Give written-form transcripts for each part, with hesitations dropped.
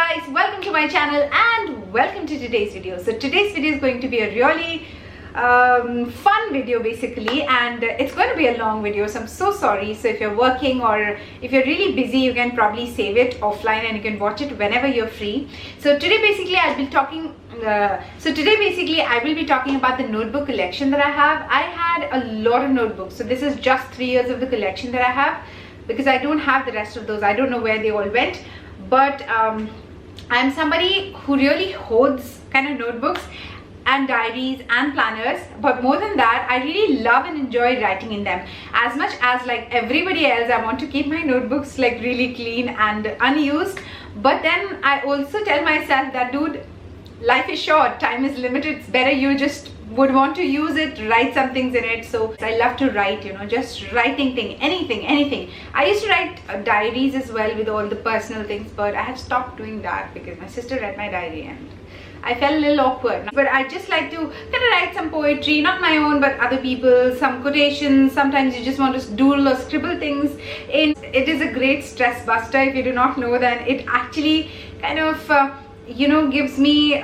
guys, welcome to my channel and welcome to today's video. So today's video is going to be a really fun video basically, and it's going to be a long video, so I'm so sorry. So if you're working or if you're really busy, you can probably save it offline and you can watch it whenever you're free. So today basically I will be talking about the notebook collection that I have. I had a lot of notebooks, so this is just 3 years of the collection that I have, because I don't have the rest of those. I don't know where they all went, but I'm somebody who really hoards kind of notebooks and diaries and planners. But more than that, I really love and enjoy writing in them. As much as like everybody else, I want to keep my notebooks like really clean and unused, but then I also tell myself that, dude, life is short, time is limited, it's better you just would want to use it, write some things in it. So I love to write, you know, just writing anything. I used to write diaries as well with all the personal things, but I have stopped doing that because my sister read my diary and I felt a little awkward. But I just like to kind of write some poetry, not my own but other people's, some quotations. Sometimes you just want to doodle or scribble things in. It is a great stress buster. If you do not know, then it actually kind of you know, gives me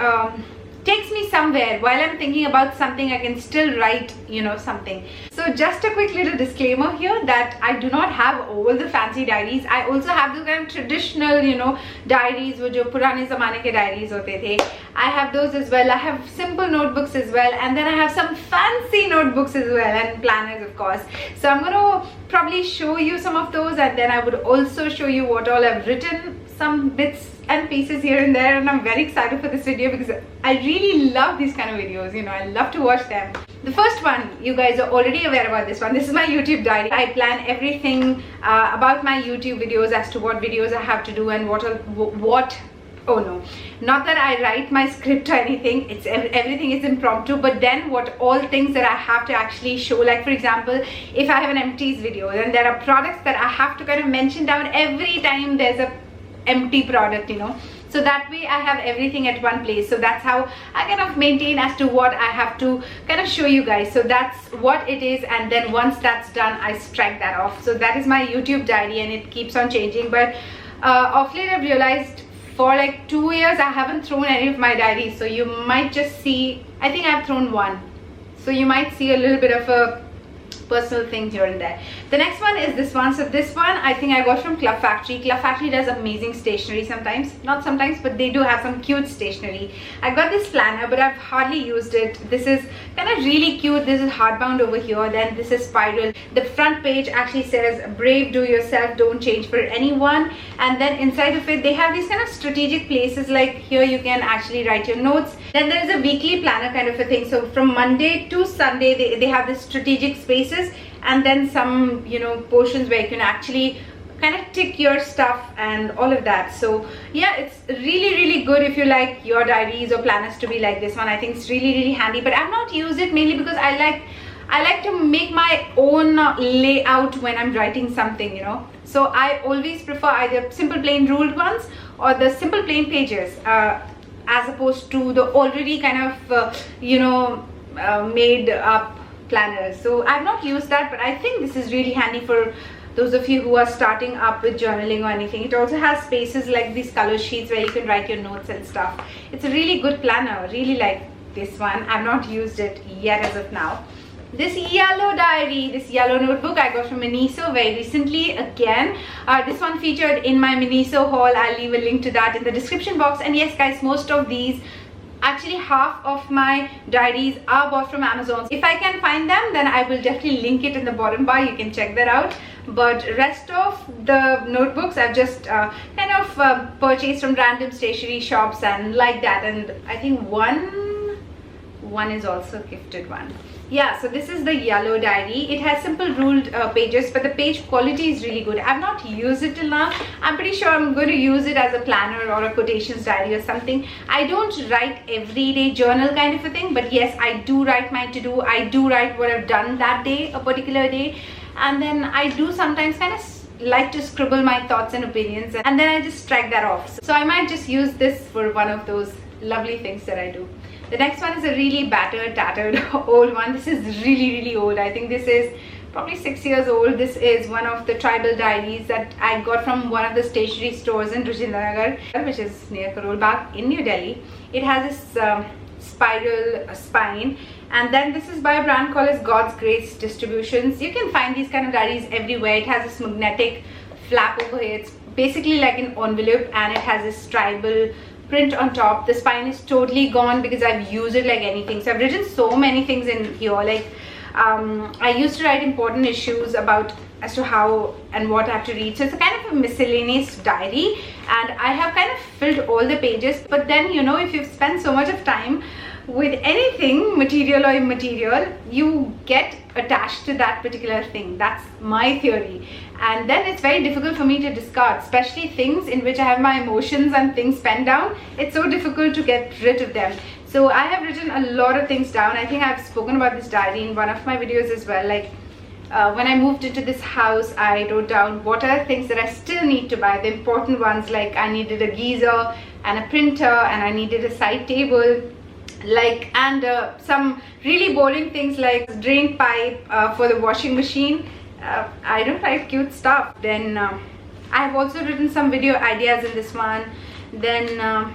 takes me somewhere. While I'm thinking about something, I can still write, you know, something. So just a quick little disclaimer here that I do not have all the fancy diaries. I also have the kind of traditional, you know, diaries, wo jo purane zamane ke diaries hote the. I have those as well. I have simple notebooks as well, and then I have some fancy notebooks as well, and planners of course. So I'm going to probably show you some of those, and then I would also show you what all I've written, some bits and pieces here and there. And I'm very excited for this video because I really love these kind of videos, you know, I love to watch them. The first one, you guys are already aware about this one. This is my YouTube diary. I plan everything about my YouTube videos as to what videos I have to do and oh no, not that I write my script or anything. It's everything is impromptu, but then what all things that I have to actually show, like for example, if I have an empties video, then there are products that I have to kind of mention down every time there's a empty product, you know. So that way I have everything at one place. So that's how I kind of maintain as to what I have to kind of show you guys. So that's what it is, and then once that's done, I strike that off. So that is my YouTube diary, and it keeps on changing. But of late I've realized for like 2 years I haven't thrown any of my diaries. So you might just see, I think I've thrown one. So you might see a little bit of a personal thing here and there. The next one is this one. So this one I think I got from Club Factory. Club Factory does amazing stationery sometimes, not sometimes, but they do have some cute stationery. I got this planner, but I've hardly used it. This is kind of really cute. This is hardbound over here, then this is spiral. The front page actually says brave, do yourself, don't change for anyone, and then inside of it they have these kind of strategic places, like here you can actually write your notes. Then there is a weekly planner kind of a thing. So from Monday to Sunday they have this strategic spaces, and then some, you know, portions where you can actually kind of tick your stuff and all of that. So yeah, it's really good if you like your diaries or planners to be like this one. I think it's really handy, but I've not used it mainly because I like to make my own layout when I'm writing something, you know. So I always prefer either simple plain ruled ones or the simple plain pages as opposed to the already kind of you know, made up planners. So I've not used that, but I think this is really handy for those of you who are starting up with journaling or anything. It also has spaces like these color sheets where you can write your notes and stuff. It's a really good planner. Really like this one. I've not used it yet as of now. This yellow diary, this yellow notebook I got from Miniso very recently again. This one featured in my Miniso haul. I'll leave a link to that in the description box. And yes guys, most of these, actually half of my diaries are bought from Amazon. If I can find them, then I will definitely link it in the bottom bar. You can check that out. But rest of the notebooks I've just kind of purchased from random stationery shops and like that. And I think one is also a gifted one. Yeah, so this is the yellow diary. It has simple ruled pages, but the page quality is really good. I've not used it till now. I'm pretty sure I'm going to use it as a planner or a quotations diary or something. I don't write everyday journal kind of a thing, but yes, I do write my to-do. I do write what I've done that day, a particular day, and then I do sometimes kind of like to scribble my thoughts and opinions, and then I just strike that off. So I might just use this for one of those lovely things that I do. The next one is a really battered, tattered old one. This is really old. I think this is probably 6 years old. This is one of the tribal diaries that I got from one of the stationery stores in Rajindra Nagar, which is near Karol Bagh in New Delhi. It has this spiral spine, and then this is by a brand called God's Grace Distributions. You can find these kind of diaries everywhere. It has this magnetic flap over here. It's basically like an envelope, and it has this tribal print on top. The spine is totally gone because I've used it like anything. So I've written so many things in here. Like I used to write important issues about as to how and what I have to read. So it's a kind of a miscellaneous diary, and I have kind of filled all the pages. But then, you know, if you've spent so much of time with anything, material or immaterial, you get attached to that particular thing. That's my theory. And then it's very difficult for me to discard, especially things in which I have my emotions and things penned down. It's so difficult to get rid of them. So I have written a lot of things down. I think I've spoken about this diary in one of my videos as well. Like when I moved into this house, I wrote down what are the things that I still need to buy, the important ones. Like I needed a geyser and a printer, and I needed a side table, and some really boring things like drain pipe for the washing machine. I don't write cute stuff. Then I have also written some video ideas in this one. Then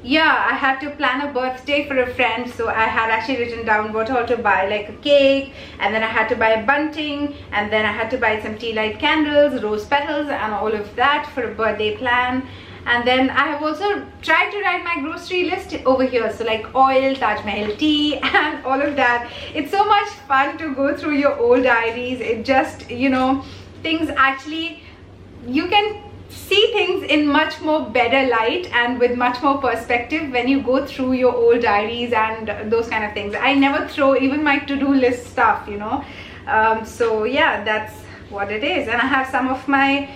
yeah, I had to plan a birthday for a friend, so I had actually written down what all to buy, like a cake, and then I had to buy a bunting, and then I had to buy some tea light candles, rose petals, and all of that for a birthday plan. And then I have also tried to write my grocery list over here, so like oil, Taj Mahal tea, and all of that. It's so much fun to go through your old diaries. It just, you know, things actually, you can see things in much more better light and with much more perspective when you go through your old diaries and those kind of things. I never throw even my to-do list stuff, you know. So yeah, that's what it is. And I have some of my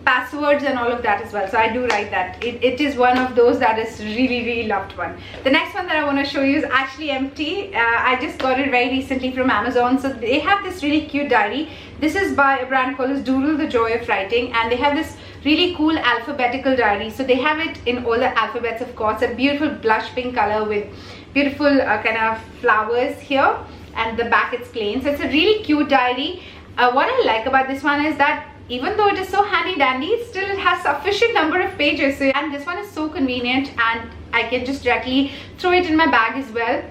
passwords and all of that as well, so I do write that. It is one of those that is really loved one. The next one that I want to show you is actually empty. I just got it very recently from Amazon. So they have this really cute diary. This is by a brand called Doodle, the Joy of Writing, and they have this really cool alphabetical diary. So they have it in all the alphabets, of course, a beautiful blush pink color with beautiful kind of flowers here, and the back it's plain. So it's a really cute diary. What I like about this one is that even though it is so handy dandy, still it has sufficient number of pages. So, and this one is so convenient, and I can just directly throw it in my bag as well.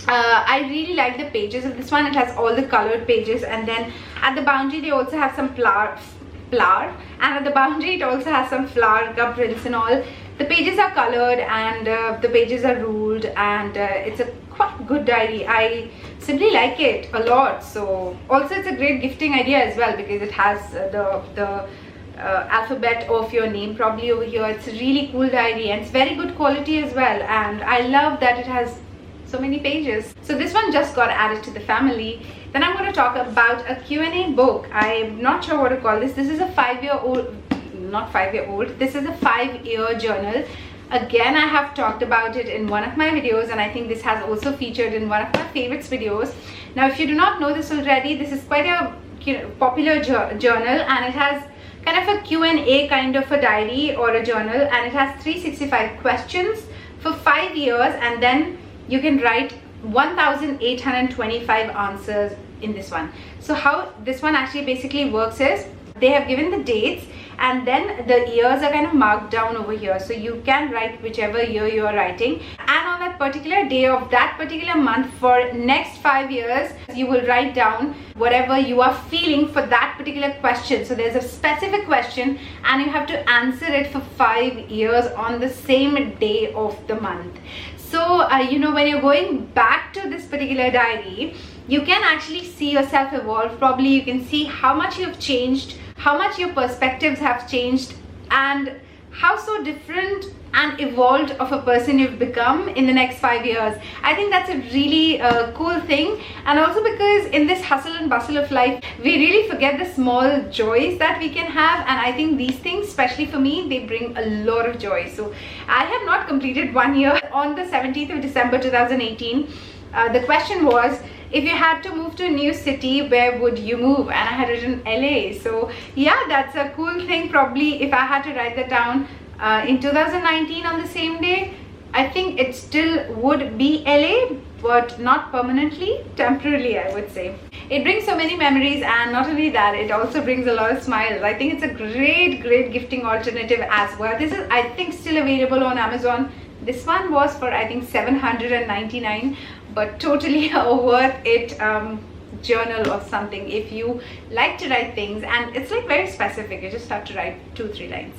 I really like the pages of this one. It has all the colored pages, and then at the boundary they also have some flower, and at the boundary it also has some flower prints and all. The pages are colored, and the pages are ruled, and it's a quite good diary. I simply like it a lot. So also it's a great gifting idea as well, because it has the alphabet of your name probably over here. It's a really cool diary, and it's very good quality as well, and I love that it has so many pages. So this one just got added to the family. Then I'm going to talk about a Q&A book. I'm not sure what to call this. This is a 5-year-old, not 5-year-old, this is a 5-year journal. Again, I have talked about it in one of my videos, and I think this has also featured in one of my favorites videos. Now, if you do not know this already, this is quite a popular journal, and it has kind of a Q&A kind of a diary or a journal, and it has 365 questions for 5 years, and then you can write 1,825 answers in this one. So how this one actually basically works is, they have given the dates, and then the years are kind of marked down over here, so you can write whichever year you are writing, and on that particular day of that particular month for next 5 years you will write down whatever you are feeling for that particular question. So there's a specific question, and you have to answer it for 5 years on the same day of the month. So you know, when you're going back to this particular diary, you can actually see yourself evolve. Probably you can see how much you've changed, how much your perspectives have changed, and how so different and evolved of a person you've become in the next 5 years. I think that's a really cool thing. And also because in this hustle and bustle of life, we really forget the small joys that we can have, and I think these things, especially for me, they bring a lot of joy. So I have not completed 1 year. On the 17th of December 2018, the question was, if you had to move to a new city, where would you move? And I had written LA. So yeah, that's a cool thing. Probably if I had to write that down in 2019 on the same day, I think it still would be LA. but not permanently, temporarily I would say. It brings so many memories, and not only that, it also brings a lot of smiles. I think it's a great gifting alternative as well. This is, I think, still available on Amazon. This one was for, I think, $799, but totally a worth it journal or something if you like to write things, and it's like very specific. You just have to write 2-3 lines.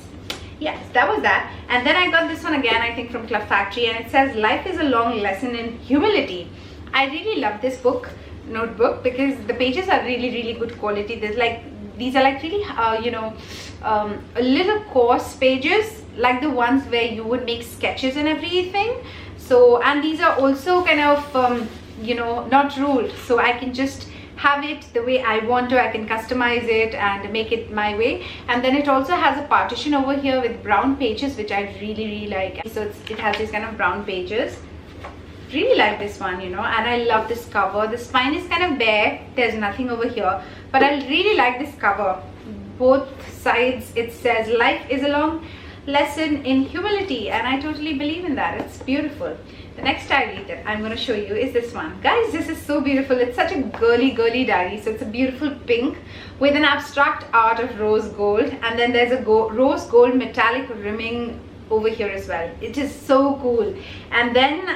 Yes, that was that. And then I got this one again, I think from Club Factory, and it says life is a long lesson in humility. I really love this book, notebook, because the pages are really good quality. There's like, these are like really a little coarse pages, like the ones where you would make sketches and everything. So, and these are also kind of not ruled, so I can just have it the way I want to. I can customize it and make it my way. And then it also has a partition over here with brown pages, which I really like. So it has these kind of brown pages. Really like this one, and I love this cover. The spine is kind of bare, there's nothing over here, but I really like this cover. Both sides it says life is a long lesson in humility, and I totally believe in that. It's beautiful. The next diary that I'm going to show you is this one. Guys, this is so beautiful. It's such a girly diary. So it's a beautiful pink with an abstract art of rose gold, and then there's a rose gold metallic rimming over here as well. It is so cool. And then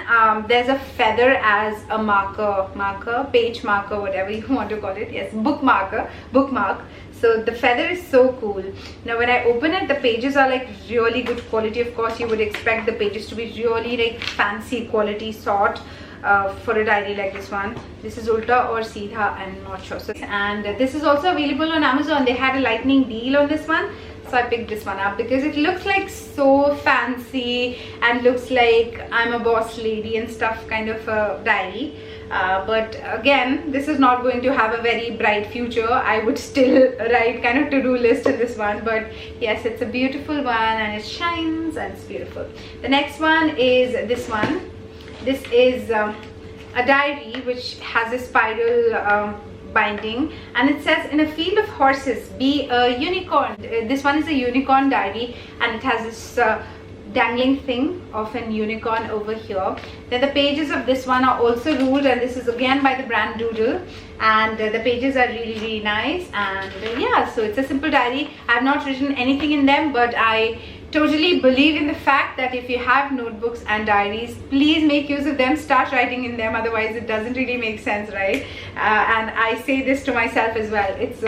there's a feather as a marker, page marker, whatever you want to call it. Yes, bookmark. So the feather is so cool. Now when I open it, the pages are like really good quality. Of course, you would expect the pages to be really like fancy quality sort for a diary like this one. This is Ulta or Seedha, I'm not sure. So, and this is also available on Amazon. They had a lightning deal on this one, so I picked this one up because it looks like so fancy and looks like I'm a boss lady and stuff kind of a diary. But again, this is not going to have a very bright future. I would still write kind of to-do list in this one, but yes, it's a beautiful one and it shines and it's beautiful. The next one is this one. This is a diary which has a spiral binding, and it says, in a field of horses, be a unicorn. This one is a unicorn diary, and it has this dangling thing of an unicorn over here. Then the pages of this one are also ruled, and this is again by the brand Doodle, and the pages are really nice. And yeah, so it's a simple diary. I have not written anything in them, but I totally believe in the fact that if you have notebooks and diaries, please make use of them. Start writing in them, otherwise it doesn't really make sense, right? And I say this to myself as well. It's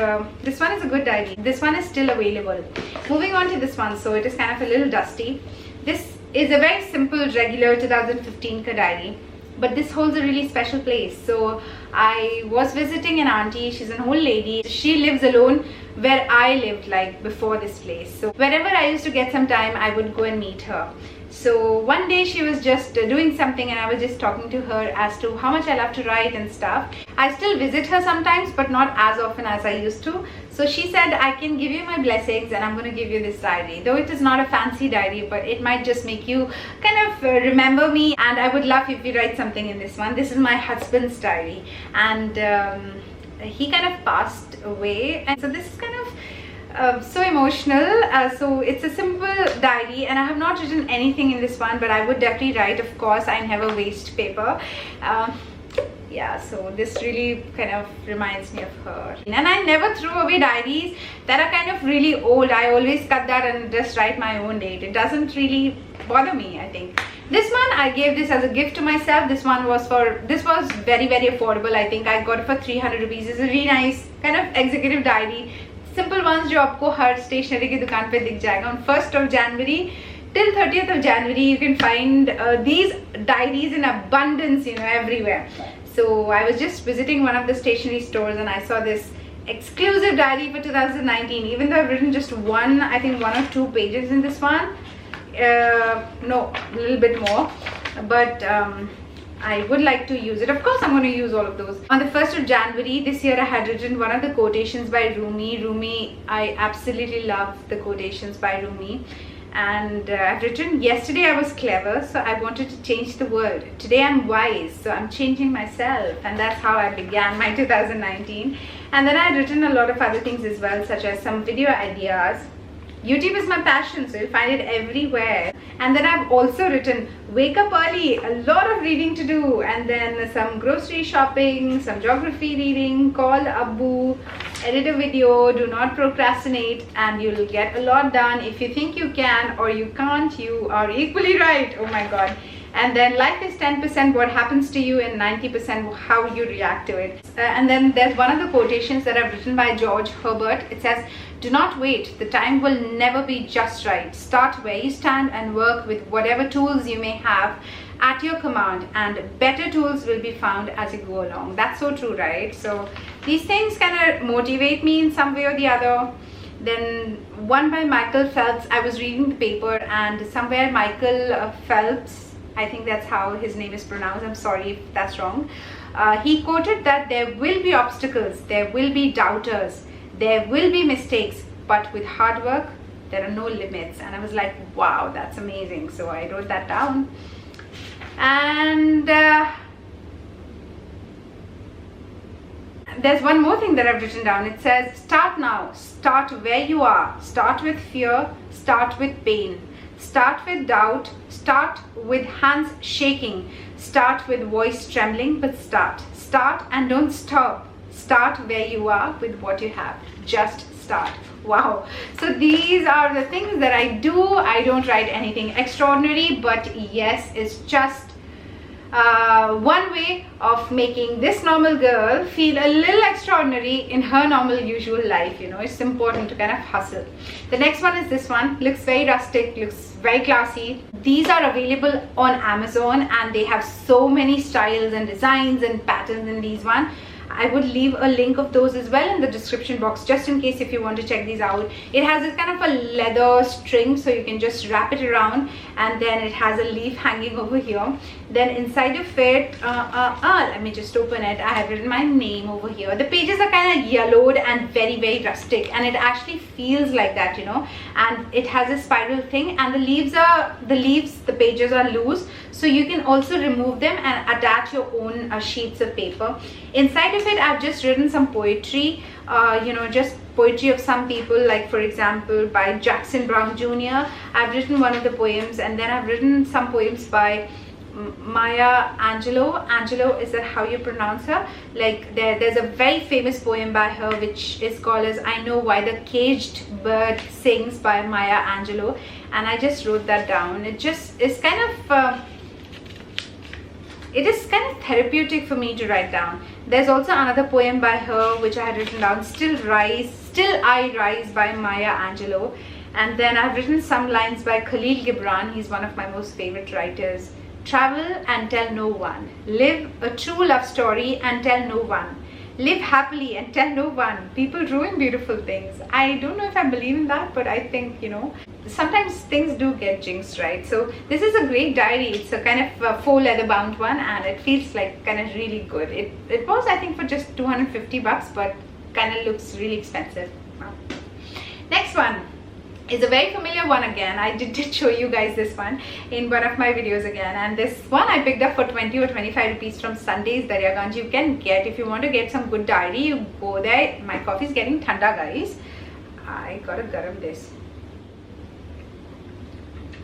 this one is a good diary. This one is still available. Moving on to this one, so it is kind of a little dusty. This is a very simple regular 2015 diary, but this holds a really special place. So I was visiting an auntie. She's an old lady. She lives alone where I lived like before this place. So wherever I used to get some time, I would go and meet her. So one day she was just doing something, and I was just talking to her as to how much I love to write and stuff. I still visit her sometimes, but not as often as I used to. So she said, I can give you my blessings and I'm going to give you this diary. Though it is not a fancy diary, but it might just make you kind of remember me, and I would love if you write something in this one. This is my husband's diary, and he kind of passed away, and so this is kind of so emotional. So it's a simple diary, and I have not written anything in this one, but I would definitely write. Of course, I never waste paper. Yeah, so this really kind of reminds me of her. And I never throw away diaries that are kind of really old. I always cut that and just write my own date. It doesn't really bother me, I think. This one, I gave this as a gift to myself. This one was this was very affordable. I think I got it for 300 rupees. It's a really nice kind of executive diary. Simple ones जो आपको हर stationery की दुकान पे दिख जाएगा. On 1st of January till 30th of January, you can find these diaries in abundance, everywhere. So I was just visiting one of the stationery stores, and I saw this exclusive diary for 2019. Even though I've written just I think 1 or 2 pages in this one. No, a little bit more. But I would like to use it. Of course, I'm going to use all of those. On the 1st of January this year, I had written one of the quotations by Rumi. I absolutely love the quotations by Rumi. And I've written, yesterday I was clever, so I wanted to change the world. Today I'm wise, so I'm changing myself. And that's how I began my 2019. And then I've written a lot of other things as well, such as some video ideas. YouTube is my passion, so you'll find it everywhere. And then I've also written wake up early, a lot of reading to do, and then some grocery shopping, some geography reading, call Abbu, edit a video, do not procrastinate, and you'll get a lot done. If you think you can or you can't, you are equally right. Oh my god. And then life is 10% what happens to you and 90% how you react to it. And then there's one of the quotations that I've written by George Herbert. It says, do not wait, the time will never be just right. Start where you stand and work with whatever tools you may have at your command, and better tools will be found as you go along. That's so true, right? So these things kind of motivate me in some way or the other. Then one by Michael Phelps, I was reading the paper and somewhere Michael Phelps, I think that's how his name is pronounced, I'm sorry if that's wrong, he quoted that there will be obstacles, there will be doubters, there will be mistakes, but with hard work there are no limits. And I was like, wow, that's amazing. So I wrote that down. And there's one more thing that I've written down. It says, start now, start where you are, start with fear, start with pain, start with doubt, start with hands shaking, start with voice trembling, but start and don't stop. Start where you are with what you have. Just start. Wow. So these are the things that I do. I don't write anything extraordinary, but yes, it's just one way of making this normal girl feel a little extraordinary in her normal usual life. You know, it's important to kind of hustle. The next one is this one. Looks very rustic, looks very classy. These are available on Amazon and they have so many styles and designs and patterns in these one. I would leave a link of those as well in the description box, just in case if you want to check these out. It has this kind of a leather string, so you can just wrap it around, and then it has a leaf hanging over here. Then inside of it, let me just open it. I have written my name over here. The pages are kind of yellowed and very, very rustic, and it actually feels like that, you know. And it has a spiral thing, and the pages are loose, so you can also remove them and attach your own sheets of paper. Inside of it, I've just written some poetry, you know, just poetry of some people, like for example by Jackson Brown Jr. I've written one of the poems, and then I've written some poems by Maya Angelou. Angelou, is that how you pronounce her? Like there's a very famous poem by her which is called as I Know Why the Caged Bird Sings by Maya Angelou, and I just wrote that down. It just is kind of it is kind of therapeutic for me to write down. There's also another poem by her which I had written down, Still I Rise by Maya Angelou. And then I've written some lines by Khalil Gibran. He's one of my most favorite writers. Travel and tell no one. Live a true love story and tell no one. Live happily and tell no one. People ruin beautiful things. I don't know if I believe in that, but I think, you know, sometimes things do get jinxed, right? So this is a great diary. It's a kind of faux leather bound one, and it feels like kind of really good. It was, I think, for just 250 bucks, but kind of looks really expensive. Wow. Next one is a very familiar one again. I did show you guys this one in one of my videos again, and this one I picked up for 20 or 25 rupees from Sunday's Daryaganj. You can get, if you want to get some good diary, you go there. My coffee is getting thanda, guys. I gotta garam this.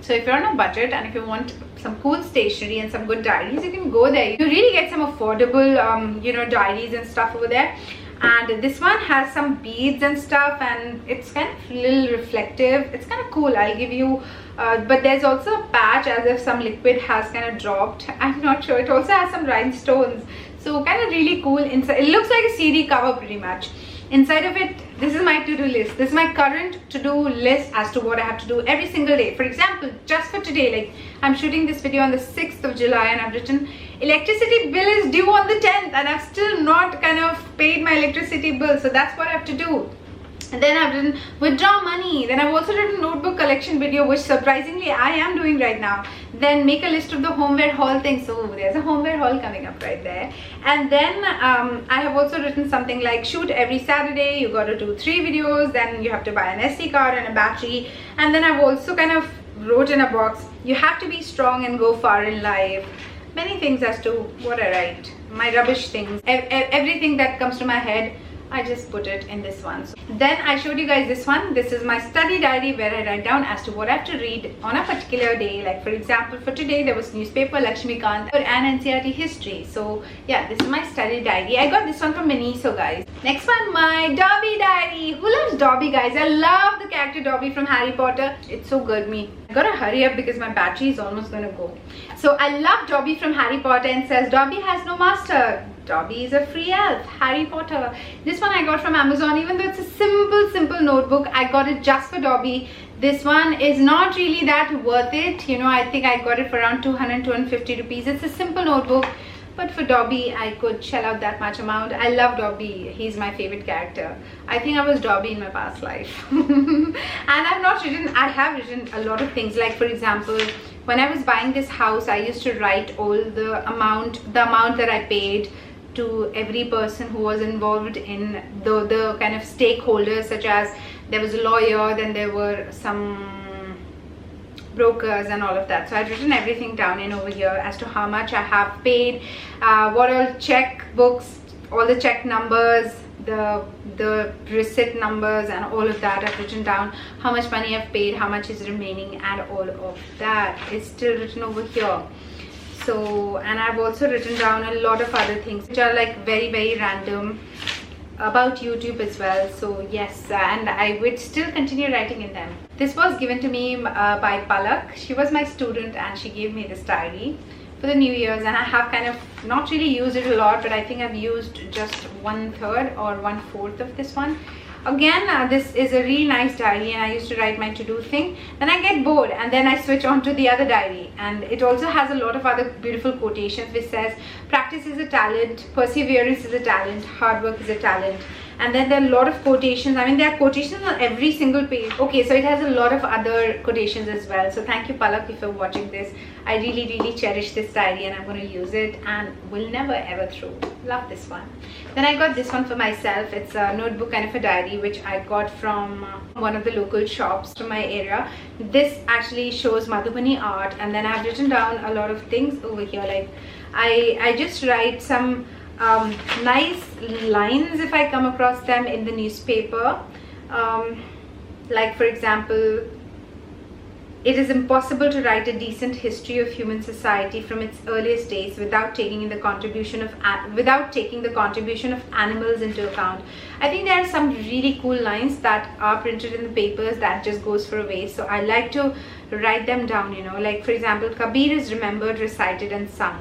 So if you're on a budget and if you want some cool stationery and some good diaries, you can go there. You really get some affordable you know, diaries and stuff over there. And this one has some beads and stuff, and it's kind of a little reflective. It's kind of cool. I'll give you but there's also a patch as if some liquid has kind of dropped. I'm not sure. It also has some rhinestones, so kind of really cool. Inside it looks like a CD cover pretty much. Inside of it, this is my to-do list. This is my current to-do list as to what I have to do every single day. For example, just for today, like I'm shooting this video on the 6th of July and I've written electricity bill is due on the 10th and I've still not kind of paid my electricity bill. So that's what I have to do. And then I've written withdraw money. Then I've also written notebook collection video, which surprisingly I am doing right now. Then make a list of the homeware haul things. So there's a homeware haul coming up right there. And then I have also written something like shoot every Saturday. You got to do 3 videos. Then you have to buy an SD card and a battery. And then I've also kind of wrote in a box, you have to be strong and go far in life. Many things as to what I write. My rubbish things. Everything that comes to my head. I just put it in this one. So then I showed you guys this one. This is my study diary where I write down as to what I have to read on a particular day. Like for example, for today there was newspaper, Lakme and NCERT history. So yeah, this is my study diary. I got this one from Miniso, guys. Next one, my Dobby diary. Who loves Dobby, guys? I love the character Dobby from Harry Potter. It's so good. I gotta hurry up because my battery is almost gonna go. So I love Dobby from Harry Potter, and says Dobby has no master. Dobby is a free elf. Harry Potter. This one I got from Amazon. Even though it's a simple notebook, I got it just for Dobby. This one is not really that worth it. You know, I think I got it for around 200-250 rupees. It's a simple notebook, but for Dobby I could shell out that much amount. I love Dobby. He's my favorite character. I think I was Dobby in my past life. And I have written a lot of things. Like for example, when I was buying this house, I used to write all the amount that I paid to every person who was involved in the kind of stakeholders, such as there was a lawyer, then there were some brokers and all of that. So I've written everything down in over here as to how much I have paid, what all check books, all the check numbers, the receipt numbers and all of that. I've written down how much money I've paid, how much is remaining, and all of that is still written over here. So, and I've also written down a lot of other things which are like very random about YouTube as well. So yes, and I would still continue writing in them. This was given to me by Palak. She was my student and she gave me this diary for the New Year's, and I have kind of not really used it a lot, but I think I've used just 1/3 or 1/4 of this one. Again, this is a really nice diary, and I used to write my to-do thing. Then I get bored and then I switch on to the other diary, and it also has a lot of other beautiful quotations which says practice is a talent, perseverance is a talent, hard work is a talent. And then there are a lot of quotations. I mean, there are quotations on every single page. Okay, so it has a lot of other quotations as well. So thank you, Palak, if you're watching this. I really cherish this diary, and I'm going to use it and will never ever throw. Love this one. Then I got this one for myself. It's a notebook kind of a diary which I got from one of the local shops to my area. This actually shows Madhubani art, and then I've written down a lot of things over here. Like I just write some nice lines if I come across them in the newspaper. Like for example, it is impossible to write a decent history of human society from its earliest days without taking the contribution of animals into account. I think there are some really cool lines that are printed in the papers that just goes for a waste. So I like to write them down, you know. Like for example, Kabir is remembered, recited and sung.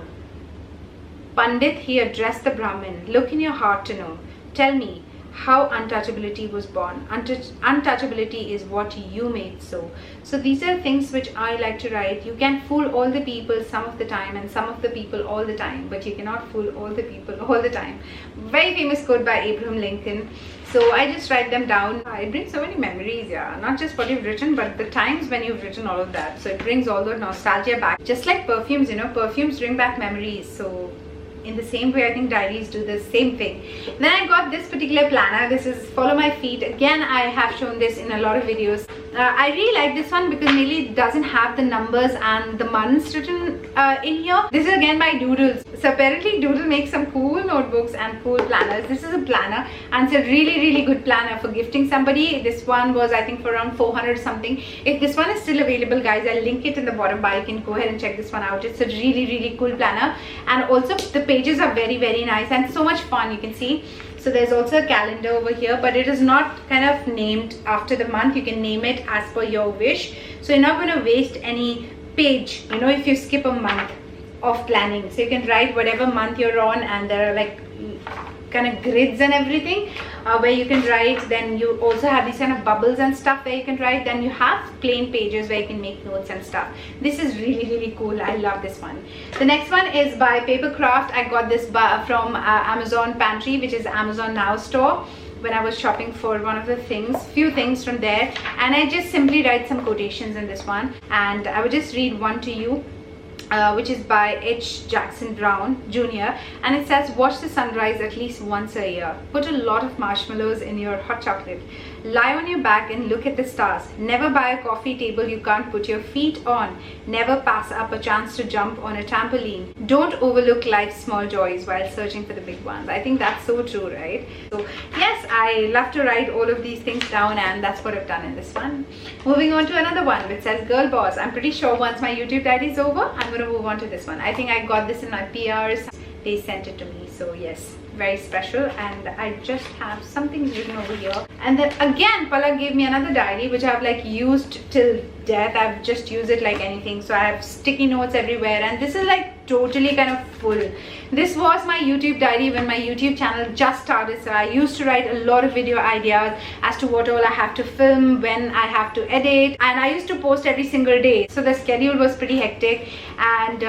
Pandit, he addressed the Brahmin. Look in your heart to know. Tell me how untouchability was born. Untouchability is what you made so. So these are things which I like to write. You can fool all the people some of the time and some of the people all the time, but you cannot fool all the people all the time. Very famous quote by Abraham Lincoln. So I just write them down. It brings so many memories, yeah. Not just what you've written, but the times when you've written all of that. So it brings all the nostalgia back. Just like perfumes, you know, perfumes bring back memories. So in the same way, I think diaries do the same thing. Then I got this particular planner. This is Follow My Feet. Again, I have shown this in a lot of videos. I really like this one because mainly it doesn't have the numbers and the months written in here. This is again by Doodles. So apparently Doodle makes some cool notebooks and cool planners. This is a planner, and it's a really good planner for gifting somebody. This one was, I think, for around 400 something. If this one is still available, guys, I'll link it in the bottom bar. You can go ahead and check this one out. It's a really cool planner, and also the pages are very nice and so much fun. You can see. So there's also a calendar over here, but it is not kind of named after the month. You can name it as per your wish. So you're not going to waste any page, you know, if you skip a month of planning. So you can write whatever month you're on, and there are like kind of grids and everything where you can write. Then you also have these kind of bubbles and stuff where you can write. Then you have plain pages where you can make notes and stuff. This is really cool. I love this one. The next one is by Papercraft. I got this from Amazon Pantry, which is Amazon Now store, when I was shopping for one of the few things from there. And I just simply write some quotations in this one, and I would just read one to you. Which is by H. Jackson Brown Jr. and it says, watch the sunrise at least once a year. Put a lot of marshmallows in your hot chocolate. Lie on your back and look at the stars. Never buy a coffee table you can't put your feet on. Never pass up a chance to jump on a trampoline. Don't overlook life's small joys while searching for the big ones. I think that's so true, right? So yes, I love to write all of these things down, and that's what I've done in this one. Moving on to another one which says Girl Boss. I'm pretty sure once my YouTube diary is over, I'm going to move on to this one. I think I got this in my PRs. They sent it to me, so yes, very special. And I just have something written over here. And then again, Palak gave me another diary which I've like used till death. I've just used it like anything. So I have sticky notes everywhere, and this is like totally kind of full. This was my YouTube diary when my YouTube channel just started. So I used to write a lot of video ideas as to what all I have to film, when I have to edit, and I used to post every single day. So the schedule was pretty hectic, and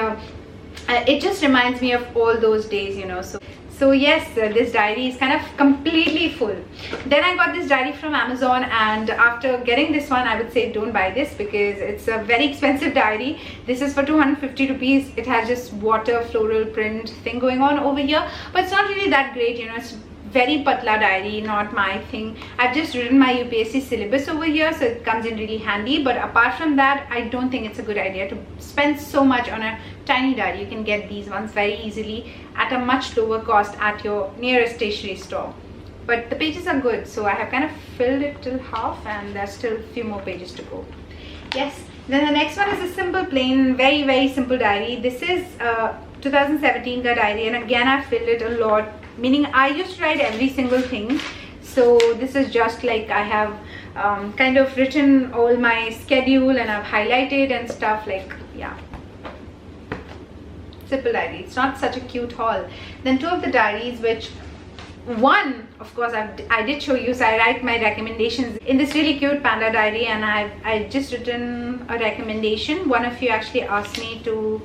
it just reminds me of all those days, you know. So yes, this diary is kind of completely full. Then I got this diary from Amazon, and after getting this one, I would say don't buy this because it's a very expensive diary. This is for 250 rupees. It has just water floral print thing going on over here, but it's not really that great, you know. It's very patla diary, not my thing. I've just written my UPSC syllabus over here, so it comes in really handy. But apart from that, I don't think it's a good idea to spend so much on a tiny diary. You can get these ones very easily at a much lower cost at your nearest stationery store. But the pages are good, so I have kind of filled it till half, and there's still a few more pages to go. Yes, then the next one is a simple, plain, very simple diary. This is 2017 ka diary, and again I filled it a lot, meaning I used to write every single thing. So this is just like I have kind of written all my schedule, and I've highlighted and stuff, like, yeah, simple diary. It's not such a cute haul. Then two of the diaries, which one, of course, I did show you. So I write my recommendations in this really cute panda diary, and I just written a recommendation. One of you actually asked me to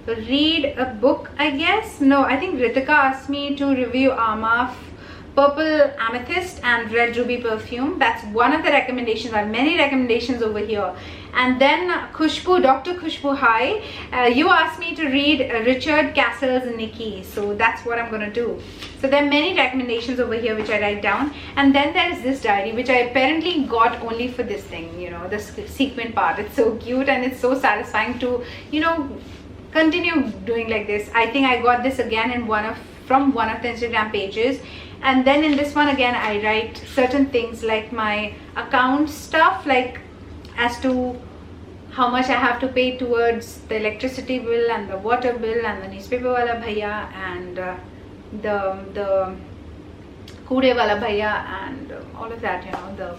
read a book, I guess. No, I think Ritika asked me to review Armaf Purple Amethyst and Red Ruby Perfume. That's one of the recommendations. I have many recommendations over here. And then Khushbu, Dr. Khushbu, hi. You asked me to read Richard Castle's Nikki. So that's what I'm going to do. So there are many recommendations over here which I write down. And then there's this diary which I apparently got only for this thing, you know, the sequin part. It's so cute and it's so satisfying to, you know, continue doing like this. I think I got this again in from one of the Instagram pages. And then in this one again, I write certain things like my account stuff, like as to how much I have to pay towards the electricity bill and the water bill and the newspaper wala bhaiya and the kude wala bhaiya and all of that, you know, the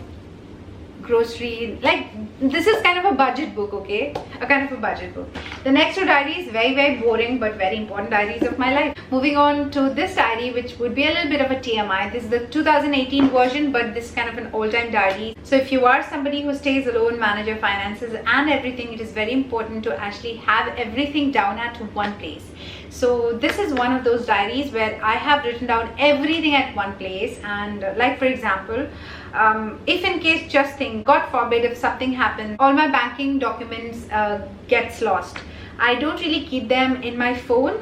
grocery. Like, this is kind of a budget book, okay, a kind of a budget book. The next two diaries, very boring but very important diaries of my life. Moving on to this diary, which would be a little bit of a TMI. This is the 2018 version, but this is kind of an all-time diary. So if you are somebody who stays alone, manage your finances and everything, it is very important to actually have everything down at one place. So this is one of those diaries where I have written down everything at one place. And like, for example, if in case, just think, God forbid, if something happens, all my banking documents gets lost. I don't really keep them in my phone.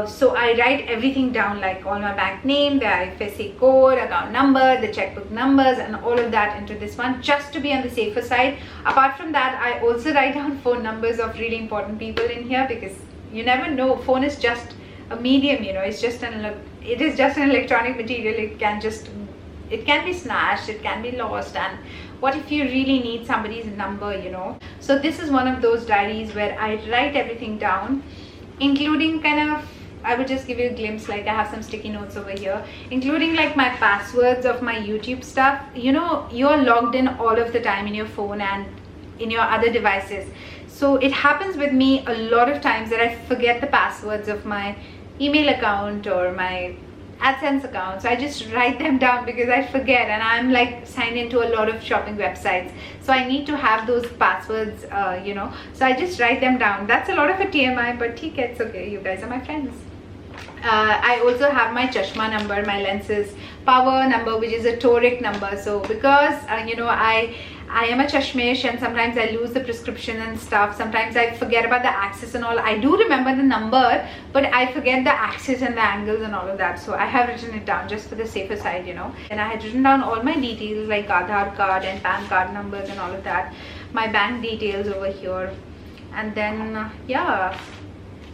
So I write everything down, like all my bank name, the IFSC code, account number, the checkbook numbers, and all of that into this one, just to be on the safer side. Apart from that, I also write down phone numbers of really important people in here, because you never know. Phone is just a medium, you know. It is just an electronic material. It can be snatched, it can be lost, and what if you really need somebody's number, you know. So this is one of those diaries where I write everything down, including kind of, I would just give you a glimpse, like I have some sticky notes over here, including like my passwords of my YouTube stuff. You know, you're logged in all of the time in your phone and in your other devices. So it happens with me a lot of times that I forget the passwords of my email account or my AdSense account. So I just write them down because I forget, and I'm like signed into a lot of shopping websites, so I need to have those passwords, you know. So I just write them down. That's a lot of a TMI, but it's okay, you guys are my friends. I also have my chashma number, my lenses power number, which is a toric number. So because you know, I I am a chashmish and sometimes I lose the prescription and stuff. Sometimes I forget about the axis and all. I do remember the number, but I forget the axis and the angles and all of that. So I have written it down just for the safer side, you know. And I had written down all my details like Aadhaar card and PAN card numbers and all of that. My bank details over here. And then, yeah,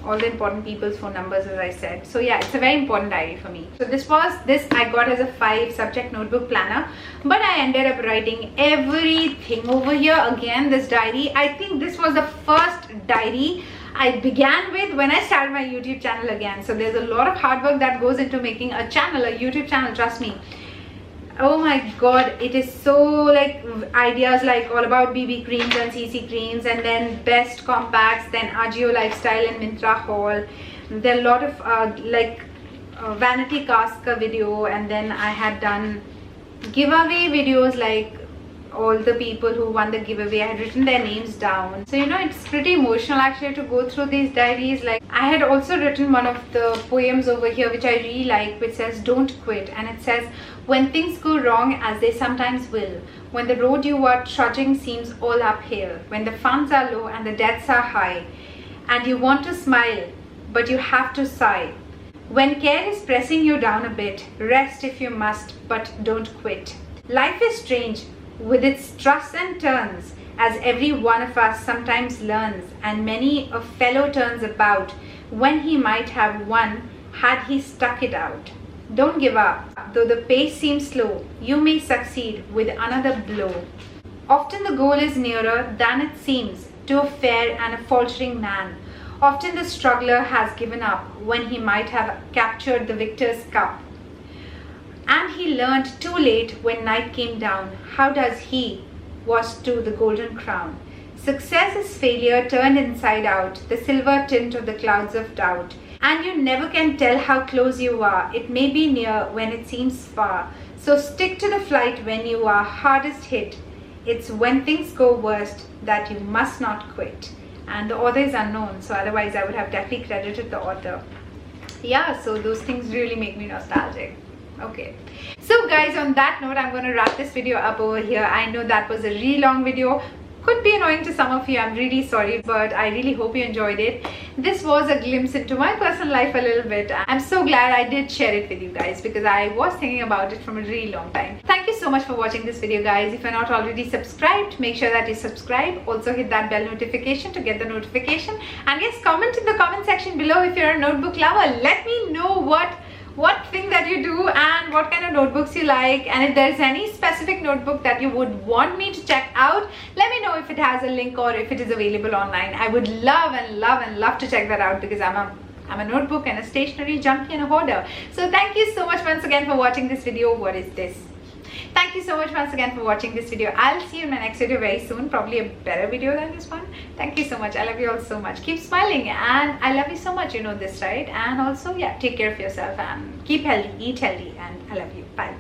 all the important people's phone numbers, as I said. So yeah, it's a very important diary for me. So this I got as a 5 subject notebook planner, but I ended up writing everything over here. Again, this diary, I think this was the first diary I began with when I started my YouTube channel again. So there's a lot of hard work that goes into making a channel, a YouTube channel, trust me. Oh my god, it is so like ideas like all about BB creams and CC creams, and then best compacts, then Agio lifestyle and Myntra haul. There are a lot of vanity cask video, and then I had done giveaway videos like all the people who won the giveaway. I had written their names down. So you know, it's pretty emotional actually to go through these diaries. Like I had also written one of the poems over here which I really like, which says don't quit, and it says, when things go wrong, as they sometimes will, when the road you are trudging seems all uphill, when the funds are low and the debts are high, and you want to smile but you have to sigh, when care is pressing you down a bit, rest if you must, but don't quit. Life is strange with its twists and turns, as every one of us sometimes learns, and many a fellow turns about when he might have won had he stuck it out. Don't give up. Though the pace seems slow, you may succeed with another blow. Often the goal is nearer than it seems to a fair and a faltering man. Often the struggler has given up when he might have captured the victor's cup. And he learned too late when night came down. How does he was to the golden crown. Success is failure turned inside out, the silver tint of the clouds of doubt. And you never can tell how close you are. It may be near when it seems far. So stick to the flight when you are hardest hit. It's when things go worst that you must not quit. And the author is unknown, so otherwise I would have definitely credited the author. Yeah, so those things really make me nostalgic. Okay, so guys, on that note, I'm going to wrap this video up over here. I know that was a really long video. Could be annoying to some of you, I'm really sorry, but I really hope you enjoyed it. This was a glimpse into my personal life a little bit. I'm so glad I did share it with you guys because I was thinking about it from a really long time. Thank you so much for watching this video, guys. If you're not already subscribed, make sure that you subscribe. Also hit that bell notification to get the notification. And yes, comment in the comment section below if you're a notebook lover. Let me know what thing that you do and what kind of notebooks you like, and if there's any specific notebook that you would want me to check out, let me know if it has a link or if it is available online. I would love to check that out because I'm a notebook and a stationery junkie and a hoarder. So thank you so much once again for watching this video. What is this? Thank you so much once again for watching this video. I'll see you in my next video very soon, probably a better video than this one. Thank you so much. I love you all so much. Keep smiling, and I love you so much, you know this, right? And also, yeah, take care of yourself and keep healthy, eat healthy, and I love you. Bye.